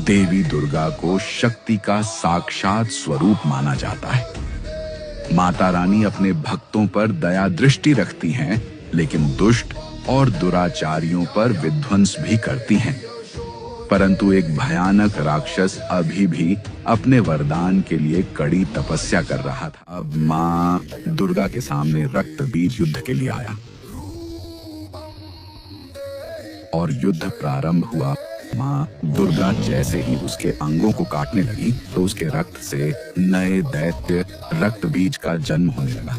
देवी दुर्गा को शक्ति का साक्षात स्वरूप माना जाता है। माता रानी अपने भक्तों पर दया दृष्टि रखती हैं, लेकिन दुष्ट और दुराचारियों पर विध्वंस भी करती हैं। परंतु एक भयानक राक्षस अभी भी अपने वरदान के लिए कड़ी तपस्या कर रहा था। अब मां दुर्गा के सामने रक्त बीज युद्ध के लिए आया और युद्ध प्रारंभ हुआ। मां दुर्गा जैसे ही उसके अंगों को काटने लगी तो उसके रक्त से नए दैत्य रक्त बीज का जन्म होने लगा।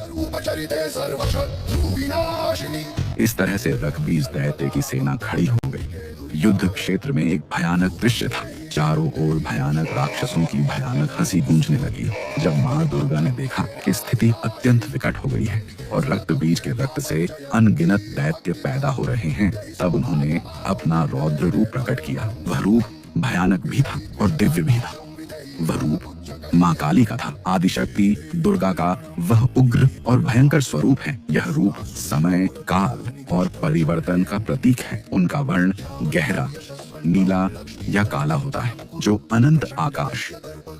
इस तरह से रक्त बीज दैत्य की सेना खड़ी हो गई। युद्ध क्षेत्र में एक भयानक दृश्य था। चारों ओर भयानक राक्षसों की भयानक हंसी गूंजने लगी। जब मां दुर्गा ने देखा कि स्थिति अत्यंत विकट हो गई है और रक्त बीज के रक्त से अनगिनत दैत्य पैदा हो रहे हैं, तब उन्होंने अपना रौद्र रूप प्रकट किया। वह रूप भयानक भी था और दिव्य भी था। वह रूप मां काली का था। आदिशक्ति दुर्गा का वह उग्र और भयंकर स्वरूप है। यह रूप समय, काल और परिवर्तन का प्रतीक है। उनका वर्ण गहरा नीला या काला होता है, जो अनंत आकाश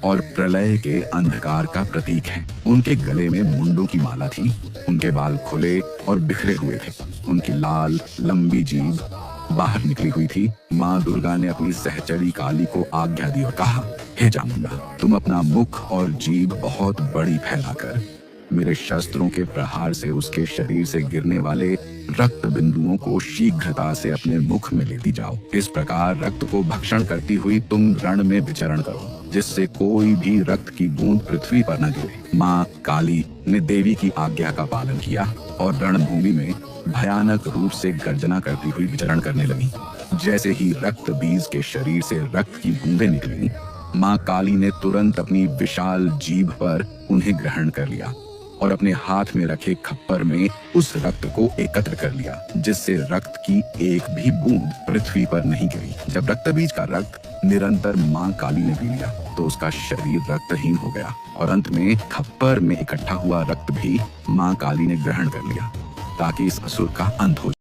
और प्रलय के अंधकार का प्रतीक है। उनके गले में मुंडों की माला थी। उनके बाल खुले और बिखरे हुए थे। उनकी लाल लंबी जीभ बाहर निकली हुई थी। मां दुर्गा ने अपनी सहचरी काली को आज्ञा दी और कहा, हे चामुंडा, तुम अपना मुख और जीभ बहुत बड़ी फैलाकर मेरे शस्त्रों के प्रहार से उसके शरीर से गिरने वाले रक्त बिंदुओं को शीघ्रता से अपने मुख में लेती जाओ। इस प्रकार रक्त को भक्षण करती हुई तुम रण में विचरण करो, जिससे कोई भी रक्त की बूंद पृथ्वी पर न गिरे। मां काली ने देवी की आज्ञा का पालन किया और रणभूमि में भयानक रूप से गर्जना करती हुई विचरण करने लगी। जैसे ही रक्त बीज के शरीर से रक्त की बूंदें निकली, मां काली ने तुरंत अपनी विशाल जीभ पर उन्हें ग्रहण कर लिया और अपने हाथ में रखे खप्पर में उस रक्त को एकत्र कर लिया, जिससे रक्त की एक भी बूंद पृथ्वी पर नहीं गिरी। जब रक्त बीज का रक्त निरंतर मां काली ने पी लिया तो उसका शरीर रक्तहीन हो गया और अंत में खप्पर में इकट्ठा हुआ रक्त भी मां काली ने ग्रहण कर लिया, ताकि इस असुर का अंत हो जाए।